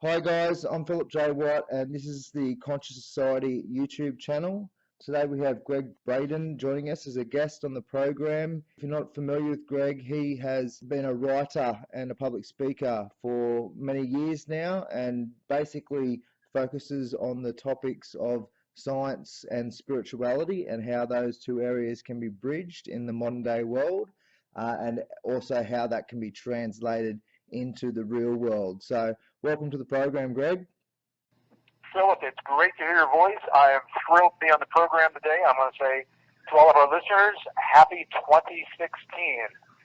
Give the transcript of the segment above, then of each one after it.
Hi guys, I'm Philip J. White and this is the Conscious Society YouTube channel. Today we have Gregg Braden joining us as a guest on the program. If you're not familiar with Gregg, he has been a writer and a public speaker for many years now and basically focuses on the topics of science and spirituality and how those two areas can be bridged in the modern day world, and also how that can be translated into the real world. So welcome to the program, Gregg. Philip, it's great to hear your voice. I am thrilled to be on the program today. I'm going to say to all of our listeners, happy 2016.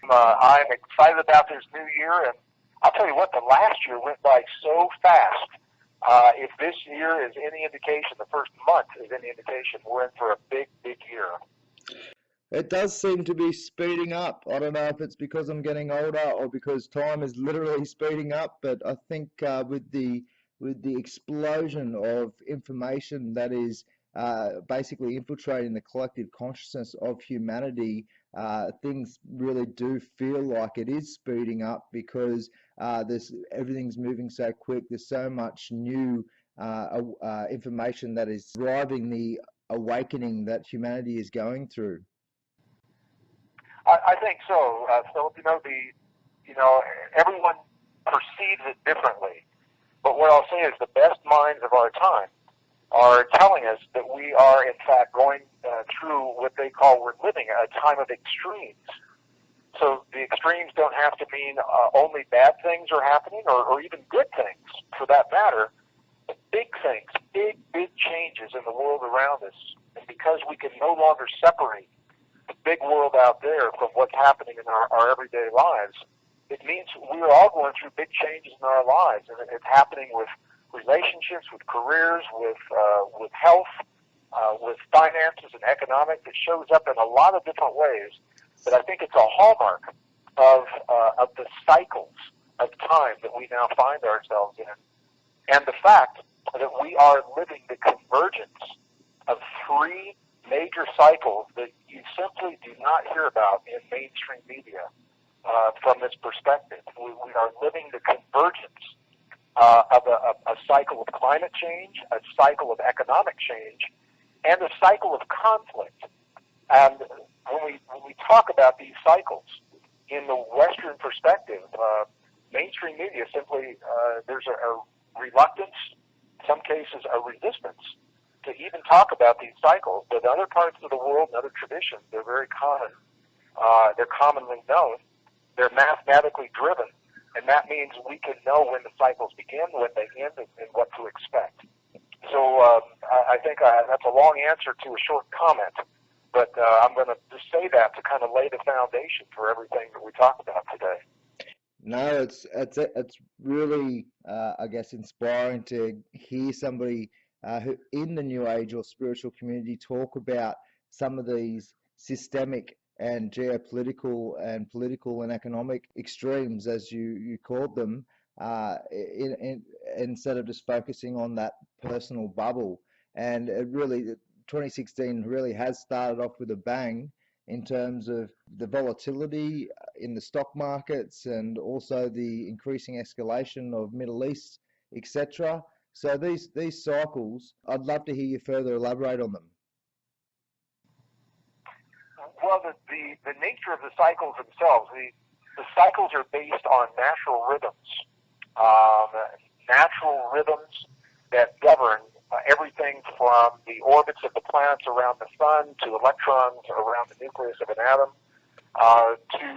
I'm excited about this new year, and I'll tell you what, the last year went by so fast. If this year is any indication, the first month is any indication, we're in for a big, big year. It does seem to be speeding up. I don't know if it's because I'm getting older or because time is literally speeding up, but I think with the explosion of information that is basically infiltrating the collective consciousness of humanity, things really do feel like it is speeding up because everything's moving so quick. There's so much new information that is driving the awakening that humanity is going through. I think so, Philip. Everyone perceives it differently. But what I'll say is the best minds of our time are telling us that we are, in fact, going through what they call, we're living a time of extremes. So the extremes don't have to mean only bad things are happening or even good things, for that matter. But big things, big changes in the world around us. And because we can no longer separate the big world out there from what's happening in our everyday lives, it means we're all going through big changes in our lives, and it's happening with relationships, with careers, with health, with finances and economic. It shows up in a lot of different ways, but I think it's a hallmark of the cycles of time that we now find ourselves in, and the fact that we are living the convergence of three major cycles that you simply do not hear about in mainstream media. From this perspective, we are living the convergence of a cycle of climate change, a cycle of economic change, and a cycle of conflict. And when we talk about these cycles in the Western perspective, mainstream media simply, there's a reluctance, in some cases a resistance, to even talk about these cycles. But in other parts of the world and other traditions, they're very common. They're commonly known. They're mathematically driven, and that means we can know when the cycles begin, when they end, and what to expect. So I think that's a long answer to a short comment, but I'm going to just say that to kind of lay the foundation for everything that we talk about today. No, it's really, I guess, inspiring to hear somebody who in the New Age or spiritual community talk about some of these systemic and geopolitical and political and economic extremes, as you called them, instead of just focusing on that personal bubble. And it really, 2016 really has started off with a bang in terms of the volatility in the stock markets and also the increasing escalation of Middle East, etc. So these cycles, I'd love to hear you further elaborate on them. Well, the nature of the cycles themselves, the cycles are based on natural rhythms. Natural rhythms that govern everything from the orbits of the planets around the sun to electrons around the nucleus of an atom to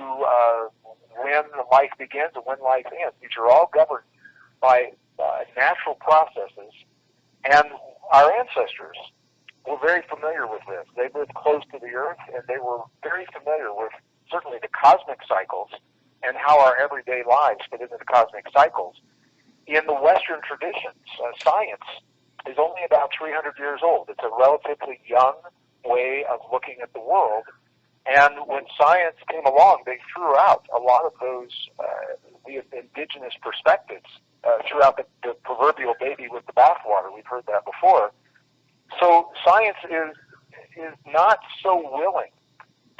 when life begins and when life ends. These are all governed by natural processes. And our ancestors were very familiar with this. They lived close to the earth, and they were very familiar with certainly the cosmic cycles and how our everyday lives fit into the cosmic cycles. In the Western traditions, science is only about 300 years old. It's a relatively young way of looking at the world. And when science came along, they threw out a lot of those the indigenous perspectives, threw out the proverbial baby with the bathwater. We've heard that before. So science is not so willing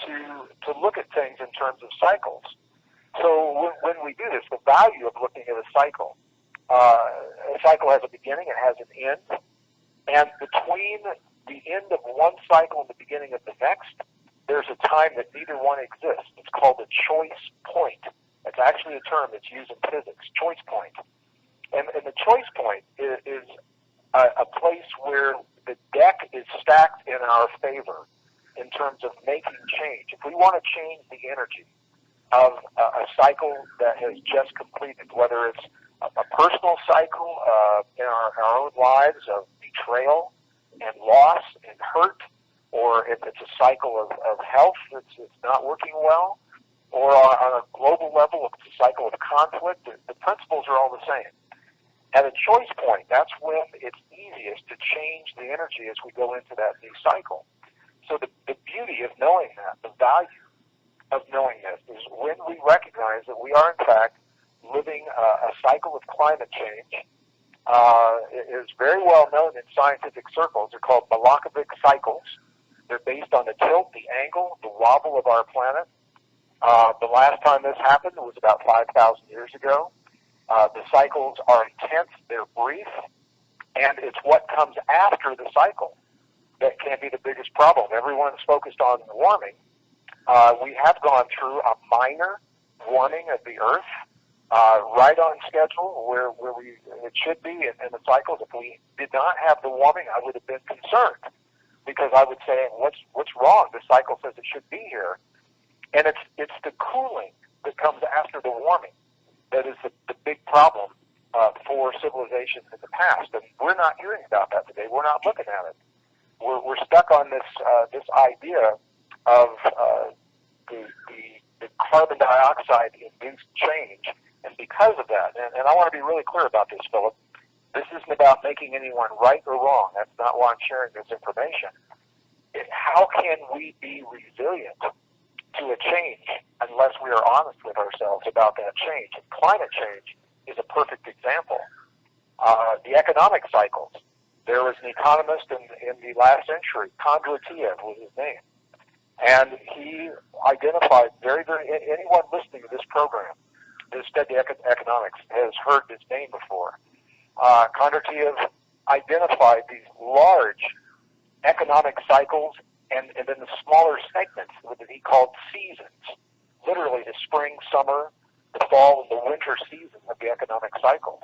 to look at things in terms of cycles. So when we do this, the value of looking at a cycle a cycle has a beginning, it has an end, and between the end of one cycle and the beginning of the next, there's a time that neither one exists. It's called a choice point. It's actually a term that's used in physics, choice point. And the choice point is a place where the deck is stacked in our favor in terms of making change. If we want to change the energy of a cycle that has just completed, whether it's a personal cycle in our own lives of betrayal and loss and hurt, or if it's a cycle of health that's not working well, or on a global level, if it's a cycle of conflict, the principles are all the same. At a choice point, that's when it's easiest to change the energy as we go into that new cycle. So the beauty of knowing that, the value of knowing this, is when we recognize that we are, in fact, living a cycle of climate change. It is very well known in scientific circles. They're called Milankovitch cycles. They're based on the tilt, the angle, the wobble of our planet. The last time this happened was about 5,000 years ago. The cycles are intense, they're brief, and it's what comes after the cycle that can be the biggest problem. Everyone's focused on warming. We have gone through a minor warming of the Earth, right on schedule where it should be in the cycles. If we did not have the warming, I would have been concerned, because I would say, what's wrong? The cycle says it should be here. And it's the cooling that comes after the warming that is the big problem for civilizations in the past. And we're not hearing about that today. We're not looking at it. We're stuck on this idea of the carbon dioxide induced change. And because of that, and I want to be really clear about this, Philip, this isn't about making anyone right or wrong. That's not why I'm sharing this information. How can we be resilient to a change unless we are honest with ourselves about that change? And climate change is a perfect example. The economic cycles. There was an economist in the last century, Kondratiev was his name, and he identified anyone listening to this program that study economics has heard this name before. Kondratiev identified these large economic cycles and then the smaller segments that he called seasons, literally the spring, summer, the fall, and the winter season of the economic cycles.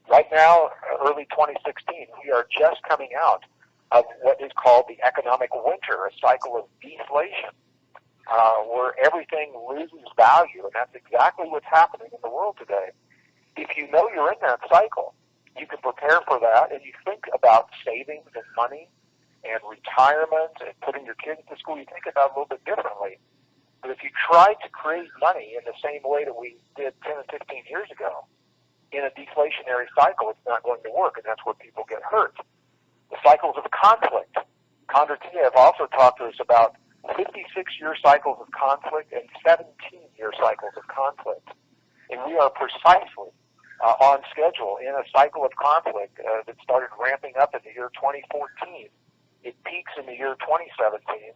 Right now, early 2016, we are just coming out of what is called the economic winter, a cycle of deflation, where everything loses value, and that's exactly what's happening in the world today. If you know you're in that cycle, you can prepare for that, and you think about savings and money and retirement and putting your kids to school. You think about it a little bit differently. But if you try to create money in the same way that we did 10 and 15 years ago, in a deflationary cycle, it's not going to work, and that's where people get hurt. The cycles of conflict. Kondratiev also talked to us about 56-year cycles of conflict and 17-year cycles of conflict. And we are precisely on schedule in a cycle of conflict that started ramping up in the year 2014. It peaks in the year 2017.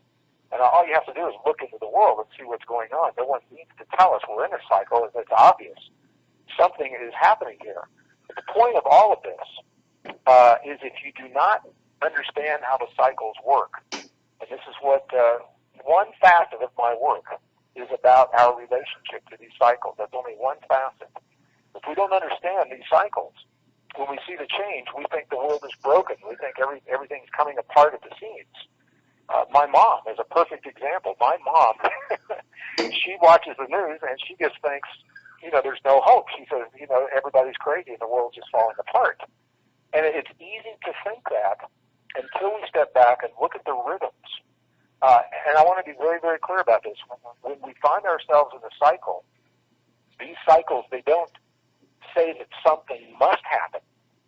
And all you have to do is look into the world and see what's going on. No one needs to tell us we're in a cycle. It's obvious. Something is happening here. But the point of all of this is if you do not understand how the cycles work, and this is what one facet of my work is about our relationship to these cycles. That's only one facet. If we don't understand these cycles, when we see the change, we think the world is broken. We think everything's coming apart at the seams. My mom is a perfect example. My mom, she watches the news and she just thinks, there's no hope. She says, everybody's crazy and the world's just falling apart. And it's easy to think that until we step back and look at the rhythms. And I want to be very, very clear about this. When we find ourselves in a cycle, these cycles, they don't say that something must happen.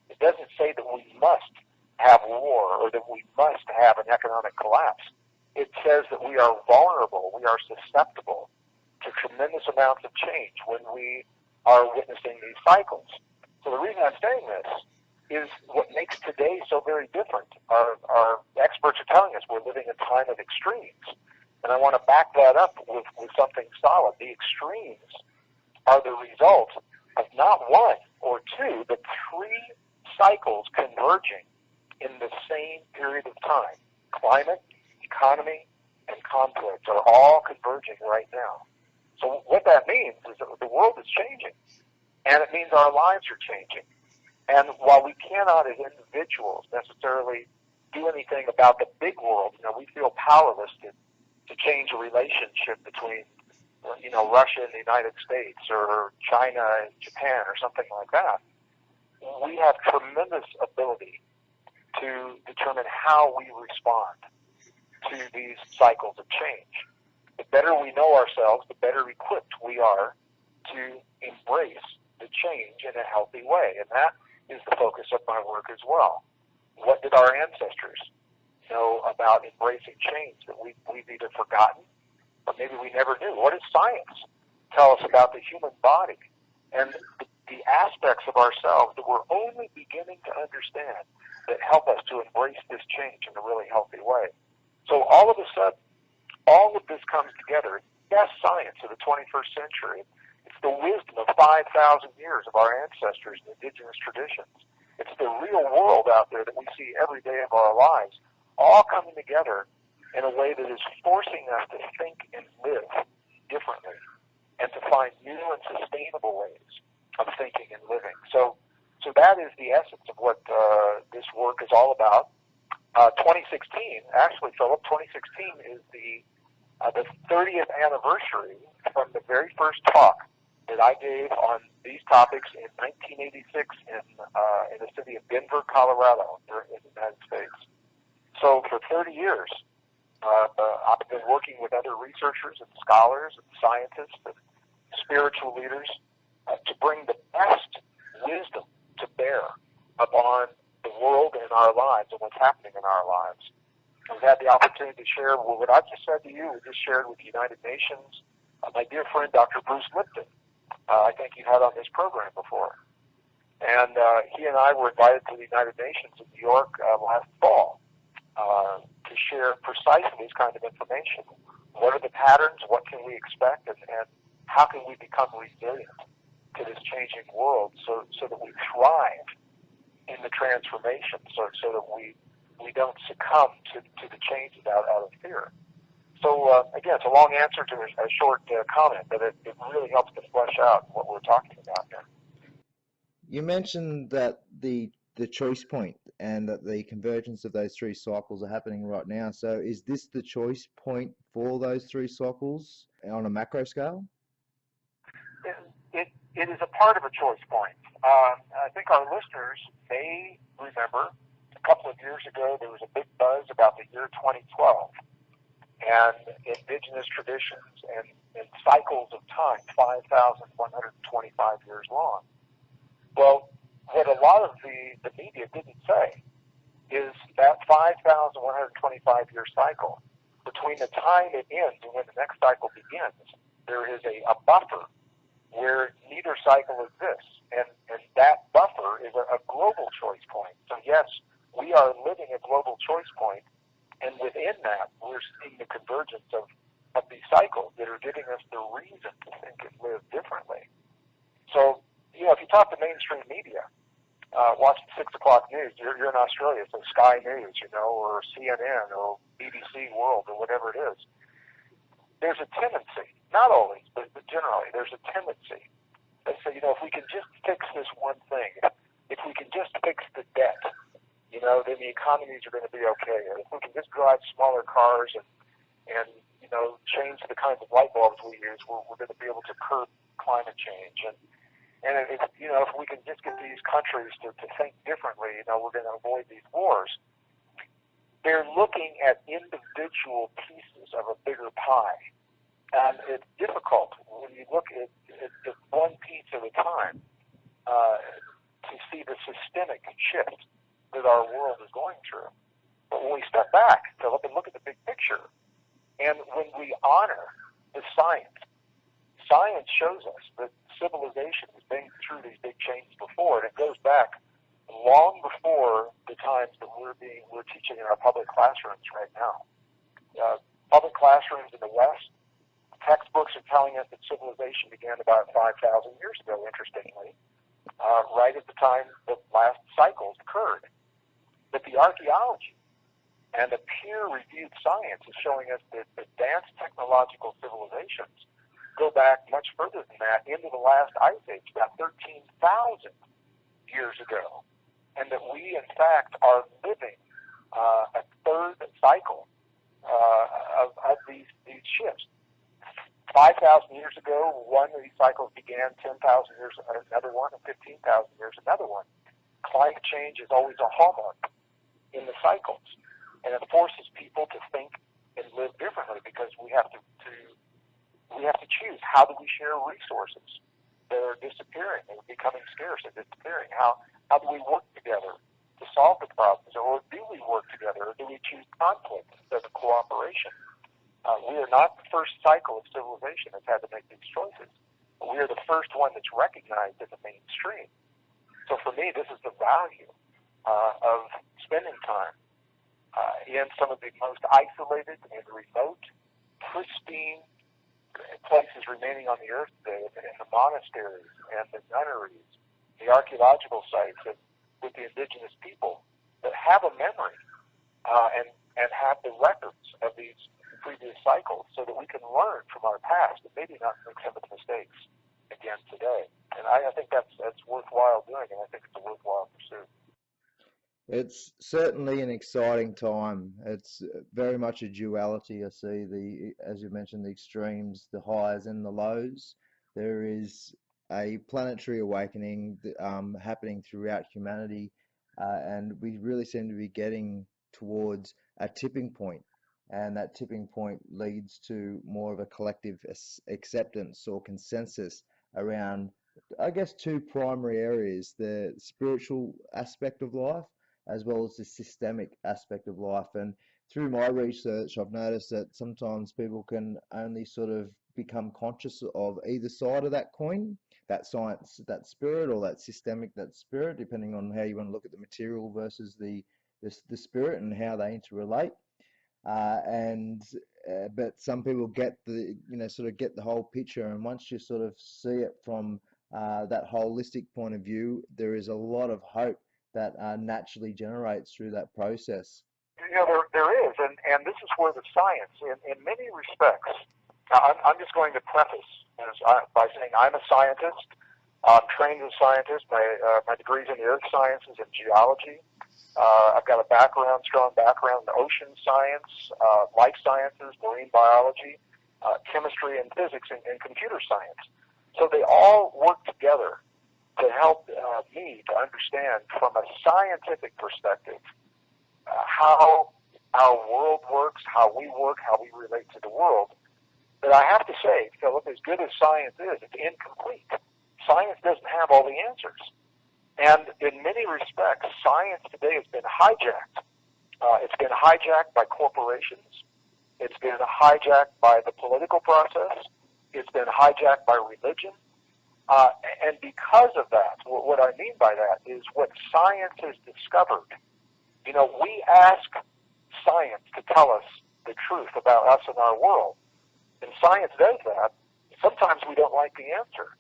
It doesn't say that we must have war or that we must have an economic collapse. It says that we are vulnerable, we are susceptible to tremendous amounts of change when we are witnessing these cycles. So the reason I'm saying this is what makes today so very different. Our experts are telling us we're living a time of extremes. And I want to back that up with something solid. The extremes are the result of not one or two, but three cycles converging in the same period of time. Climate, economy, and conflict are all converging right now. So what that means is that the world is changing, and it means our lives are changing. And while we cannot as individuals necessarily do anything about the big world, we feel powerless to change a relationship between, Russia and the United States or China and Japan or something like that. We have tremendous ability to determine how we respond to these cycles of change. The better we know ourselves, the better equipped we are to embrace the change in a healthy way. And that is the focus of my work as well. What did our ancestors know about embracing change that we've either forgotten or maybe we never knew? What does science tell us about the human body and the aspects of ourselves that we're only beginning to understand that help us to embrace this change in a really healthy way? So all of a sudden, all of this comes together. Best science of the 21st century. It's the wisdom of 5,000 years of our ancestors and indigenous traditions. It's the real world out there that we see every day of our lives, all coming together in a way that is forcing us to think and live differently and to find new and sustainable ways of thinking and living. So that is the essence of what this work is all about. 2016, actually, Philip, 2016 is the 30th anniversary from the very first talk that I gave on these topics in 1986 in the city of Denver, Colorado, here in the United States. So for 30 years, I've been working with other researchers and scholars and scientists and spiritual leaders to bring the best wisdom to bear upon the world and our lives and what's happening in our lives. And we've had the opportunity to share what I just said to you. We just shared with the United Nations. My dear friend, Dr. Bruce Lipton, I think you've had on this program before. And he and I were invited to the United Nations in New York last fall to share precisely this kind of information. What are the patterns? What can we expect? And how can we become resilient to this changing world so that we thrive in the transformation, so that we don't succumb to the changes out of fear. So again, it's a long answer to a short comment, but it really helps to flesh out what we're talking about here. You mentioned that the choice point and that the convergence of those three cycles are happening right now. So is this the choice point for those three cycles on a macro scale? It is a part of a choice point. I think our listeners may remember a couple of years ago there was a big buzz about the year 2012 and indigenous traditions and cycles of time, 5,125 years long. Well, what a lot of the media didn't say is that 5,125-year cycle, between the time it ends and when the next cycle begins, there is a buffer where neither cycle exists. And that buffer is a global choice point. So yes, we are living a global choice point, and within that, we're seeing the convergence of these cycles that are giving us the reason to think and live differently. So, if you talk to mainstream media, watch the 6 o'clock news, you're in Australia, so Sky News, or CNN or BBC World or whatever it is, there's a tendency, not always, but generally, there's a tendency. They say, if we can just fix this one thing, if we can just fix the debt, then the economies are going to be okay. And if we can just drive smaller cars and change the kinds of light bulbs we use, we're going to be able to curb climate change. And if we can just get these countries to think differently, we're going to avoid these wars. They're looking at individual pieces of a bigger pie. And it's difficult when you look at one piece at a time to see the systemic shift that our world is going through. But when we step back, Philip, and look at the big picture, and when we honor the science shows us that civilization has been through these big changes before, and it goes back long before the times that we're teaching in our public classrooms right now. Public classrooms in the West, textbooks are telling us that civilization began about 5,000 years ago, interestingly. right at the time the last cycles occurred. But the archaeology and the peer-reviewed science is showing us that advanced technological civilizations go back much further than that, into the last ice age, about 13,000 years ago, and that we, in fact, are living a third cycle of these shifts. 5,000 years ago, one of these cycles began, 10,000 years another one, and 15,000 years another one. Climate change is always a hallmark in the cycles, and it forces people to think and live differently, because we have to choose, how do we share resources that are disappearing and becoming scarce and disappearing? How do we work together to solve the problems, or do we work together, or do we choose conflict instead of cooperation? We are not the first cycle of civilization that's had to make these choices. We are the first one that's recognized in the mainstream. So for me, this is the value of spending time in some of the most isolated and remote, pristine places remaining on the earth today, in the monasteries and the nunneries, the archaeological sites with the indigenous people that have a memory and have the records of these previous cycles, so that we can learn from our past and maybe not make some of the mistakes again today. And I think that's worthwhile doing, and I think it's a worthwhile pursuit. It's certainly an exciting time. It's very much a duality. I see as you mentioned, the extremes, the highs and the lows. There is a planetary awakening happening throughout humanity, and we really seem to be getting towards a tipping point. And that tipping point leads to more of a collective acceptance or consensus around, I guess, two primary areas: the spiritual aspect of life, as well as the systemic aspect of life. And through my research, I've noticed that sometimes people can only sort of become conscious of either side of that coin, that science, that spirit, or that systemic, that spirit, depending on how you want to look at the material versus the spirit and how they interrelate. But some people get sort of get the whole picture, and once you sort of see it from that holistic point of view, there is a lot of hope that naturally generates through that process. There is, and this is where the science, in many respects, I'm just going to preface by saying I'm a scientist. I'm trained as a scientist. My degree's in the earth sciences and geology. I've got a strong background in ocean science, life sciences, marine biology, chemistry and physics, and computer science. So they all work together to help me to understand from a scientific perspective how our world works, how we work, how we relate to the world. But I have to say, Philip, as good as science is, it's incomplete. Science doesn't have all the answers. And in many respects, science today has been hijacked. It's been hijacked by corporations. It's been hijacked by the political process. It's been hijacked by religion. And because of that, what I mean by that is what science has discovered. We ask science to tell us the truth about us and our world. And science does that. Sometimes we don't like the answer.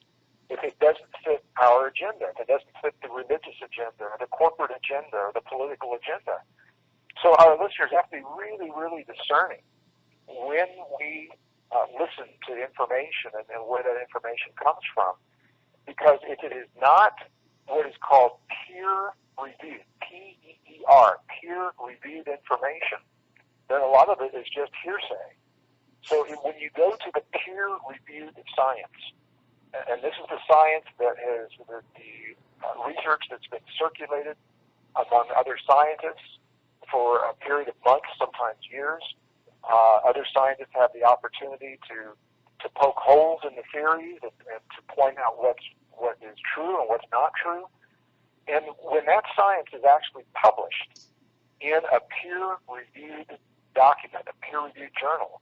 If it doesn't fit our agenda, if it doesn't fit the religious agenda, or the corporate agenda, or the political agenda. So our listeners have to be really, really discerning when we listen to information and where that information comes from. Because if it is not what is called peer-reviewed, P-E-E-R, peer-reviewed information, then a lot of it is just hearsay. So when you go to the peer-reviewed science, and this is the science that has the research that's been circulated among other scientists for a period of months, sometimes years. Other scientists have the opportunity to poke holes in the theories and to point out what is true and what's not true. And when that science is actually published in a peer-reviewed document, a peer-reviewed journal,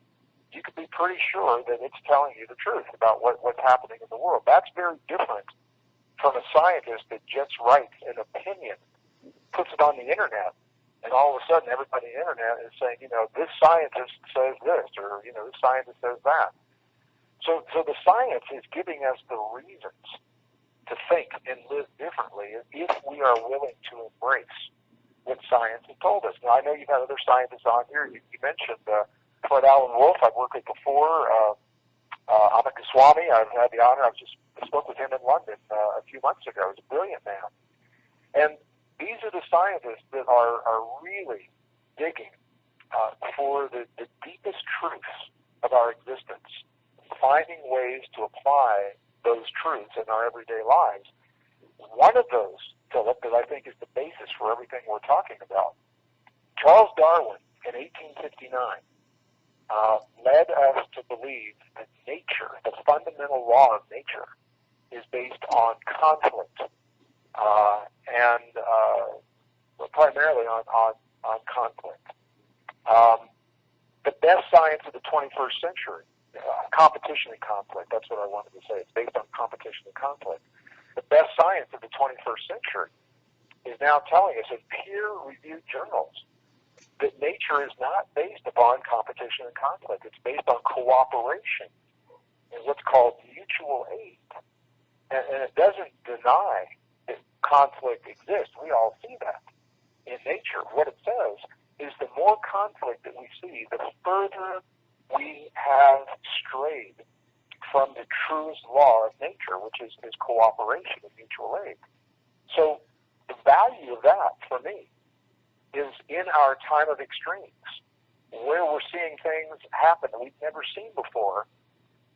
you can be pretty sure that it's telling you the truth about what's happening in the world. That's very different from a scientist that just writes an opinion, puts it on the internet, and all of a sudden everybody on the internet is saying, this scientist says this, or, this scientist says that. So the science is giving us the reasons to think and live differently if we are willing to embrace what science has told us. Now, I know you've had other scientists on here. You mentioned Fred Alan Wolf. I've worked with before. Amit Goswami. I've had the honor. I spoke with him in London a few months ago. He's a brilliant man. And these are the scientists that are really digging for the deepest truths of our existence, finding ways to apply those truths in our everyday lives. One of those, Philip, that I think is the basis for everything we're talking about, Charles Darwin in 1859 led us to believe that nature, the fundamental law of nature, is based on conflict and primarily on conflict. The best science of the 21st century, competition and conflict, that's what I wanted to say. It's based on competition and conflict. The best science of the 21st century is now telling us in peer-reviewed journals that nature is not based upon competition and conflict. It's based on cooperation and what's called mutual aid. And it doesn't deny that conflict exists. We all see that in nature. What it says is the more conflict that we see, the further we have strayed from the truest law of nature, which is cooperation and mutual aid. So the value of that, for me, is in our time of extremes, where we're seeing things happen that we've never seen before.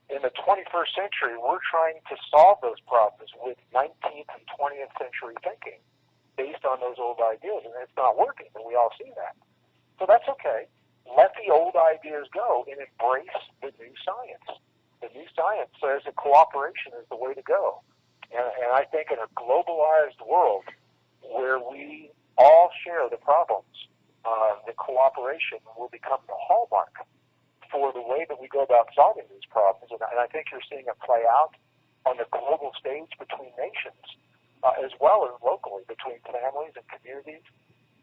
In the 21st century, we're trying to solve those problems with 19th and 20th century thinking based on those old ideas, and it's not working, and we all see that. So that's okay. Let the old ideas go and embrace the new science. The new science says that cooperation is the way to go. And I think in a globalized world where we all share the problems, the cooperation will become the hallmark for the way that we go about solving these problems. And I think you're seeing it play out on the global stage between nations, as well as locally between families and communities.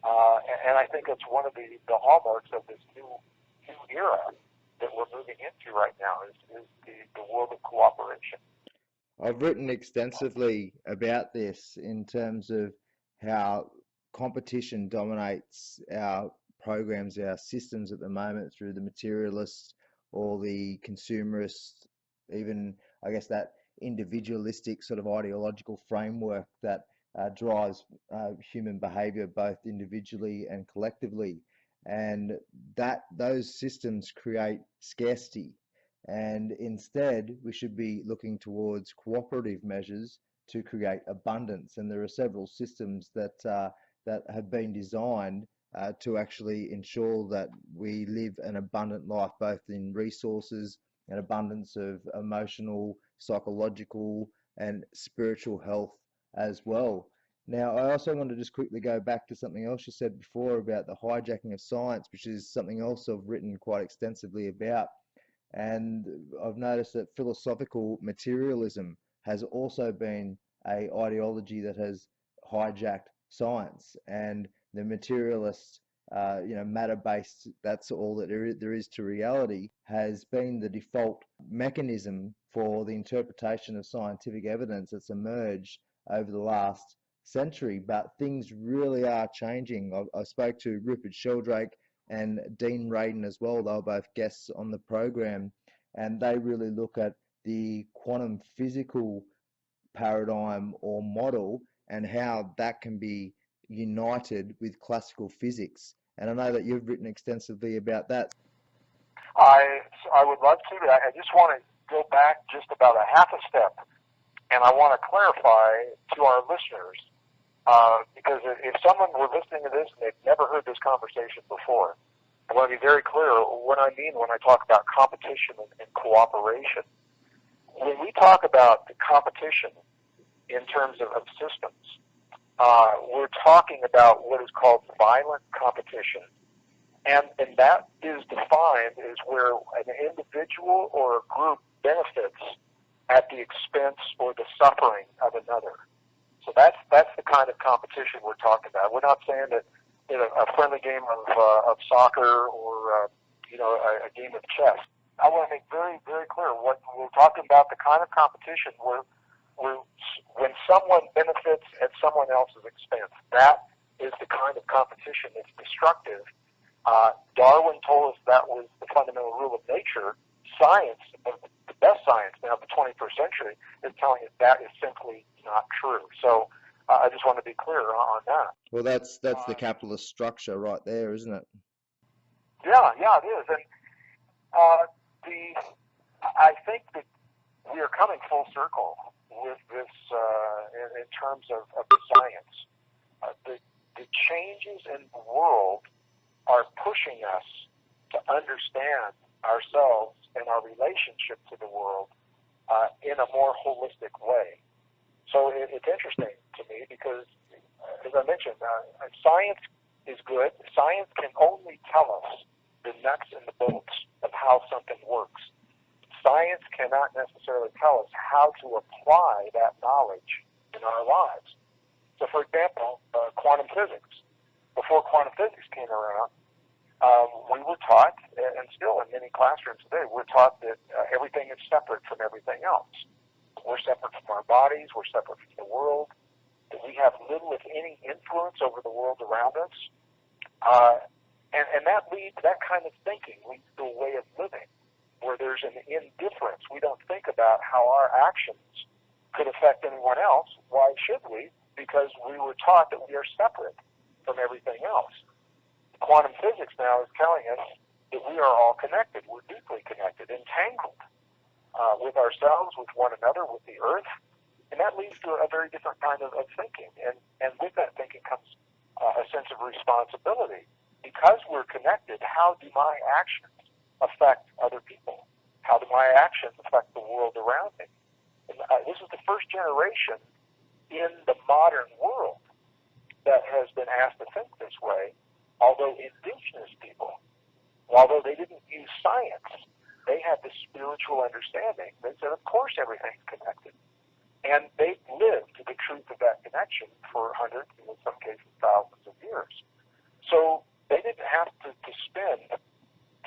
And I think it's one of the hallmarks of this new era that we're moving into right now is the world of cooperation. I've written extensively about this in terms of how competition dominates our programs, our systems at the moment through the materialist or the consumerist, even I guess that individualistic sort of ideological framework that drives human behavior both individually and collectively, and that those systems create scarcity. And instead, we should be looking towards cooperative measures to create abundance. And there are several systems that have been designed to actually ensure that we live an abundant life, both in resources and abundance of emotional, psychological, and spiritual health as well. Now, I also want to just quickly go back to something else you said before about the hijacking of science, which is something else I've written quite extensively about. And I've noticed that philosophical materialism has also been an ideology that has hijacked science, and the materialist, matter-based, that's all that there is to reality, has been the default mechanism for the interpretation of scientific evidence that's emerged over the last century. But things really are changing. I spoke to Rupert Sheldrake and Dean Radin as well. They were both guests on the program, and they really look at the quantum physical paradigm or model and how that can be united with classical physics. And I know that you've written extensively about that. I would love to. I just want to go back just about a half a step, and I want to clarify to our listeners, because if someone were listening to this and they've never heard this conversation before, I want to be very clear what I mean when I talk about competition and cooperation. When we talk about the competition in terms of systems, we're talking about what is called violent competition. And that is defined as where an individual or a group benefits at the expense or the suffering of another. So that's the kind of competition we're talking about. We're not saying that in a friendly game of soccer or a game of chess. I want to make very, very clear what we're talking about, the kind of competition where when someone benefits at someone else's expense, that is the kind of competition that's destructive. Darwin told us that was the fundamental rule of nature. Science, the best science now, the 21st century, is telling us that is simply not true. So I just want to be clear on that. Well, that's the capitalist structure right there, isn't it? Yeah, it is. And I think that we are coming full circle with this in terms of the science. The changes in the world are pushing us to understand ourselves and our relationship to the world in a more holistic way. So it's interesting to me because, as I mentioned, science is good. Science can only tell us the nuts and the bolts of how something works. Science cannot necessarily tell us how to apply that knowledge in our lives. So, for example, quantum physics. Before quantum physics came around, we were taught, and still in many classrooms today, we're taught that everything is separate from everything else. We're separate from our bodies, we're separate from the world, that we have little, if any, influence over the world around us. And that kind of thinking leads to a way of living where there's an indifference. We don't think about how our actions could affect anyone else. Why should we? Because we were taught that we are separate from everything else. Quantum physics now is telling us that we are all connected. We're deeply connected, entangled with ourselves, with one another, with the earth. And that leads to a very different kind of thinking. And with that thinking comes a sense of responsibility. Because we're connected, how do my actions affect other people? How do my actions affect the world around me? And this is the first generation in the modern world that has been asked to think this way, although indigenous people, although they didn't use science, they had the spiritual understanding. They said, of course, everything's connected. And they lived the truth of that connection for hundreds, and in some cases thousands of years. So they didn't have to spend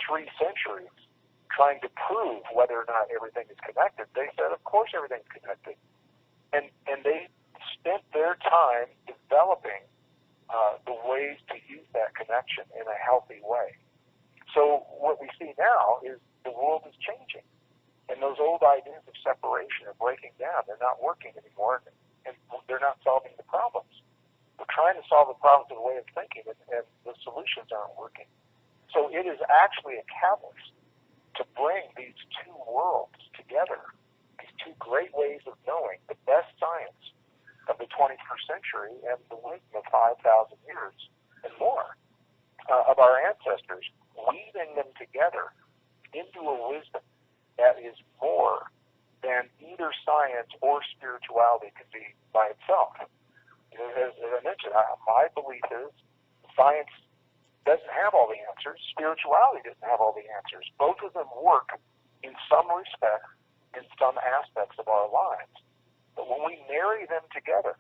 3 centuries trying to prove whether or not everything is connected. They said, of course, everything's connected. And they spent their time developing the ways to use that connection in a healthy way. So what we see now is the world is changing. And those old ideas of separation are breaking down. They're not working anymore, and they're not solving the problems. We're trying to solve the problems with a way of thinking, and the solutions aren't working. So it is actually a catalyst to bring these two worlds together, these two great ways of knowing, the best science of the 21st century and the wisdom of 5,000 years and more of our ancestors, weaving them together into a wisdom that is more than either science or spirituality could be by itself. As I mentioned, my belief is science doesn't have all the answers. Spirituality doesn't have all the answers. Both of them work in some respect, in some aspects of our lives. But when we marry them together,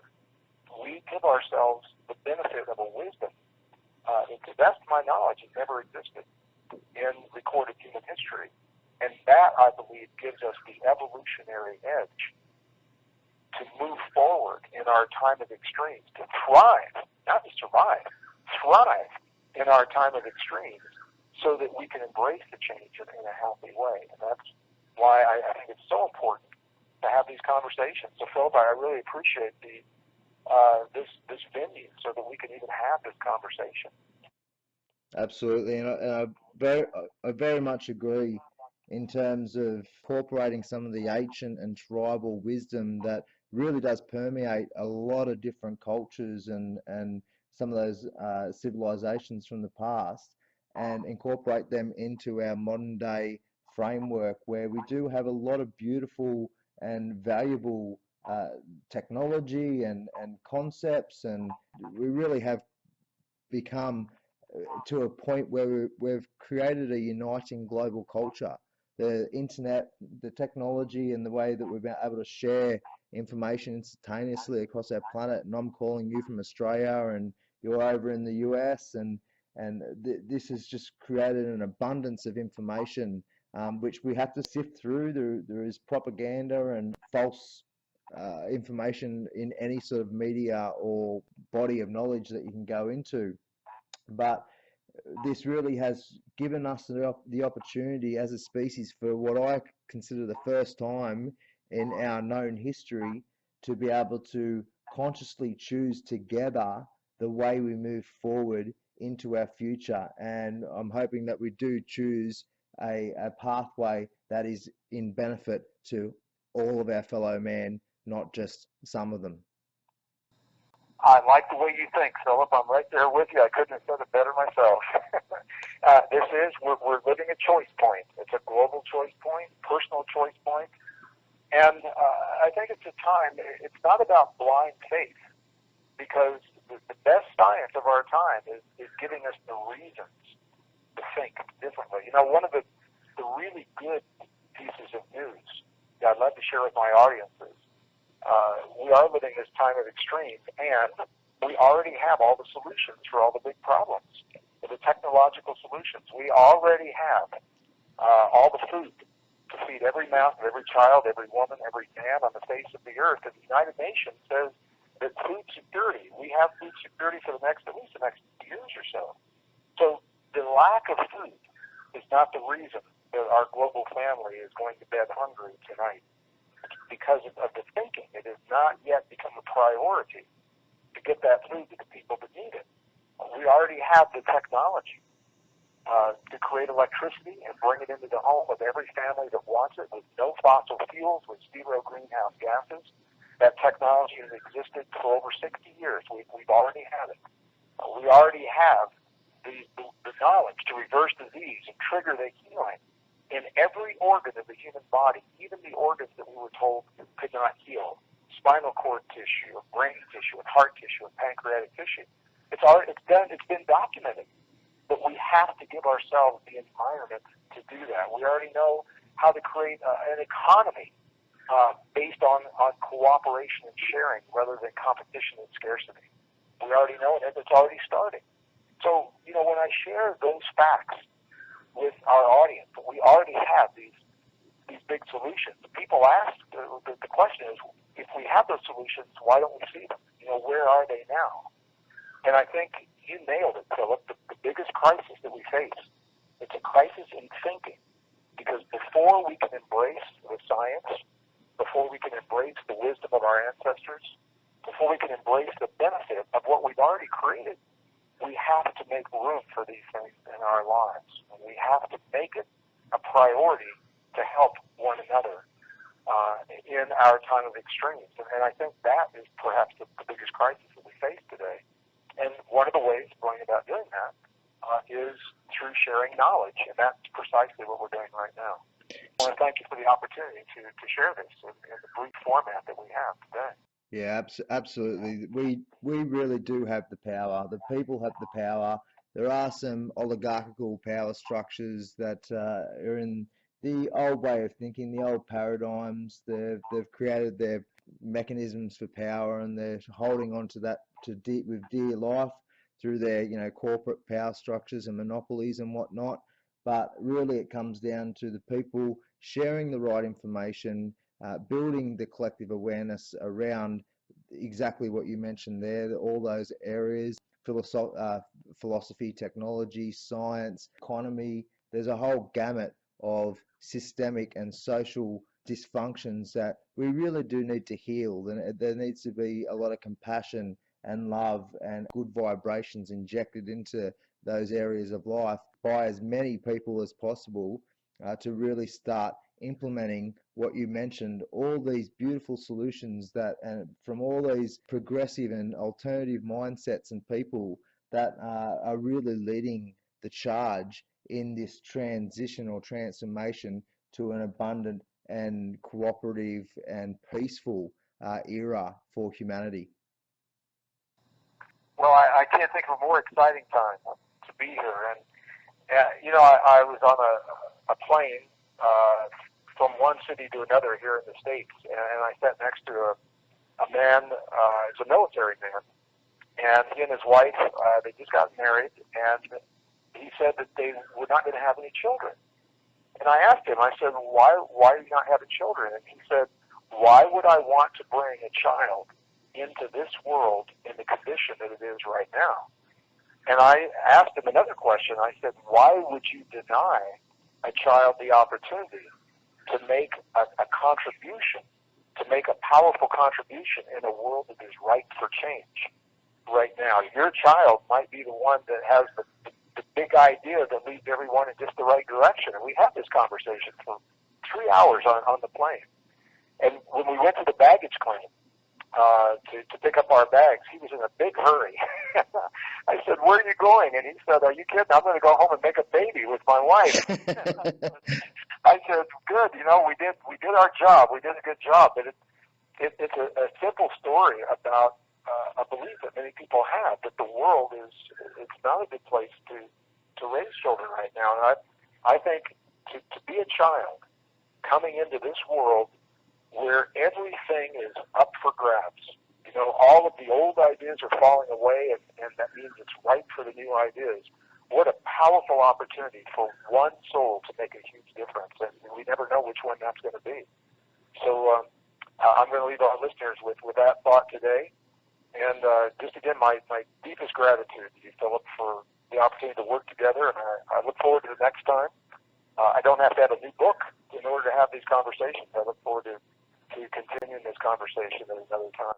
we give ourselves the benefit of a wisdom that, to the best of my knowledge, has never existed in recorded human history. And that, I believe, gives us the evolutionary edge to move forward in our time of extremes, to thrive, not to survive, thrive in our time of extremes so that we can embrace the change in a healthy way. And that's why I think it's so important to have these conversations. So, Philip, I really appreciate this venue so that we can even have this conversation. Absolutely, and I very much agree in terms of incorporating some of the ancient and tribal wisdom that really does permeate a lot of different cultures and some of those civilizations from the past, and incorporate them into our modern day framework where we do have a lot of beautiful and valuable technology and concepts, and we really have become to a point where we've created a uniting global culture. The internet, the technology, and the way that we've been able to share information instantaneously across our planet. And I'm calling you from Australia, and you're over in the US, and this has just created an abundance of information, which we have to sift through. There is propaganda and false information in any sort of media or body of knowledge that you can go into. But this really has given us the opportunity as a species for what I consider the first time in our known history to be able to consciously choose together the way we move forward into our future. And I'm hoping that we do choose a pathway that is in benefit to all of our fellow man, not just some of them. I like the way you think, Philip. I'm right there with you. I couldn't have said it better myself. We're living a choice point. It's a global choice point, personal choice point. And I think it's a time, it's not about blind faith, because the best science of our time is giving us the reasons to think differently. You know, one of the really good pieces of news that I'd love to share with my audiences, we are living this time of extremes, and we already have all the solutions for all the big problems, the technological solutions. We already have all the food to feed every mountain, every child, every woman, every man on the face of the earth. And the United Nations says that food security, we have food security for at least the next years or so. So the lack of food is not the reason that our global family is going to bed hungry tonight. Because of the thinking, it has not yet become a priority to get that food to the people that need it. We already have the technology to create electricity and bring it into the home of every family that wants it, with no fossil fuels, with zero greenhouse gases. That technology has existed for over 60 years. We've already had it. We already have the knowledge to reverse disease and trigger the healing in every organ of the human body, even the organs that we were told could not heal: spinal cord tissue, brain tissue, and heart tissue, and pancreatic tissue. It's been documented. But we have to give ourselves the environment to do that. We already know how to create an economy based on cooperation and sharing rather than competition and scarcity. We already know it, and it's already starting. So, you know, when I share those facts with our audience, we already have these big solutions. People ask, the question is, if we have those solutions, why don't we see them? You know, where are they now? And I think you nailed it, Philip. The biggest crisis that we face, it's a crisis in thinking. Because before we can embrace the science, before we can embrace the wisdom of our ancestors, before we can embrace the benefit of what we've already created, we have to make room for these things in our lives. And we have to make it a priority to help one another in our time of extremes. And I think that is perhaps the biggest crisis that we face today. And one of the ways of going about doing that is through sharing knowledge, and that's precisely what we're doing right now. I want to thank you for the opportunity to share this in the brief format that we have today. Yeah, absolutely. We really do have the power. The people have the power. There are some oligarchical power structures that are in the old way of thinking, the old paradigms. They've created their mechanisms for power, and they're holding on to that with dear life through their corporate power structures and monopolies and whatnot. But really, it comes down to the people sharing the right information, building the collective awareness around exactly what you mentioned there, all those areas: philosophy, technology, science, economy. There's a whole gamut of systemic and social dysfunctions that we really do need to heal. And there needs to be a lot of compassion and love and good vibrations injected into those areas of life by as many people as possible to really start implementing what you mentioned, all these beautiful solutions that, and from all these progressive and alternative mindsets and people that are really leading the charge in this transition or transformation to an abundant and cooperative and peaceful era for humanity. Well, I can't think of a more exciting time to be here. And I was on a plane from one city to another here in the States, and I sat next to a man, he's a military man, and he and his wife, they just got married, and he said that they were not going to have any children. And I asked him, I said, why are you not having children? And he said, Why would I want to bring a child into this world in the condition that it is right now? And I asked him another question. I said, why would you deny a child the opportunity to make a contribution, to make a powerful contribution in a world that is ripe for change right now? Your child might be the one that has the big idea that leads everyone in just the right direction. And we had this conversation for 3 hours on the plane. And when we went to the baggage claim to pick up our bags, he was in a big hurry. I said, where are you going? And he said, are you kidding? I'm going to go home and make a baby with my wife. I said, good. You know, we did our job. We did a good job. But it's a simple story about a belief that many people have that the world it's not a good place to raise children right now. And I think to be a child coming into this world where everything is up for grabs, you know, all of the old ideas are falling away, and that means it's ripe for the new ideas. What a powerful opportunity for one soul to make a huge difference, and we never know which one that's going to be. So I'm going to leave our listeners with that thought today. And just again, my deepest gratitude to you, Philip, for the opportunity to work together, and I look forward to the next time. I don't have to have a new book in order to have these conversations. I look forward to continuing this conversation at another time.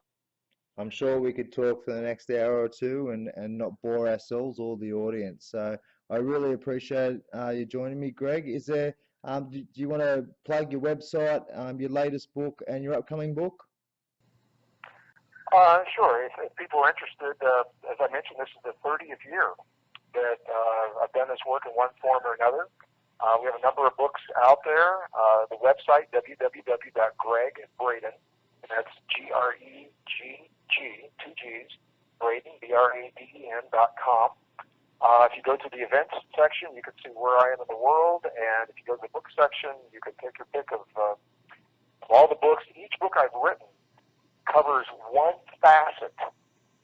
I'm sure we could talk for the next hour or two and not bore ourselves or the audience. So I really appreciate you joining me, Gregg. Is there, do you want to plug your website, your latest book, and your upcoming book? Sure. If people are interested, as I mentioned, this is the 30th year that I've done this work in one form or another. We have a number of books out there. The website, www.Gregg Braden, and that's Gregg, 2 G's, Braden, BRADEN.com. If you go to the events section, you can see where I am in the world, and if you go to the book section, you can take your pick of all the books. Each book I've written covers one facet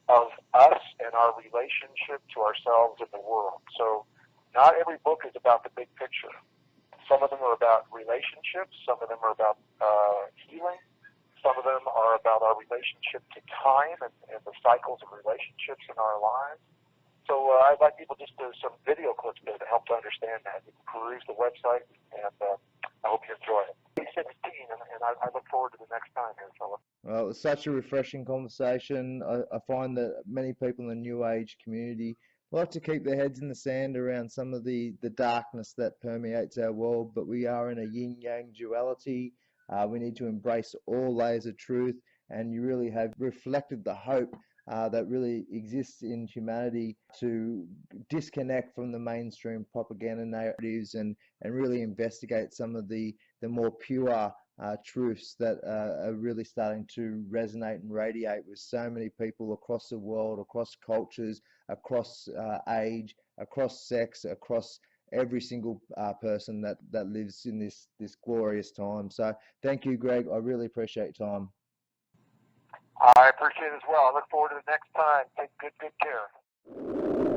of us and our relationship to ourselves and the world. So not every book is about the big picture. Some of them are about relationships. Some of them are about healing. Some of them are about our relationship to time and the cycles of relationships in our lives. So I'd like people just to some video clips there to help to understand that. You can peruse the website, and I hope you enjoy it. 16, and I look forward to the next time here, Philip. Well, it was such a refreshing conversation. I find that many people in the New Age community like to keep their heads in the sand around some of the darkness that permeates our world, but we are in a yin-yang duality. We need to embrace all layers of truth, and you really have reflected the hope that really exists in humanity to disconnect from the mainstream propaganda narratives and really investigate some of the more pure truths that are really starting to resonate and radiate with so many people across the world, across cultures, across age, across sex, across every single person that lives in this glorious time. So thank you, Gregg. I really appreciate your time. I appreciate it as well. I look forward to the next time. Take good care.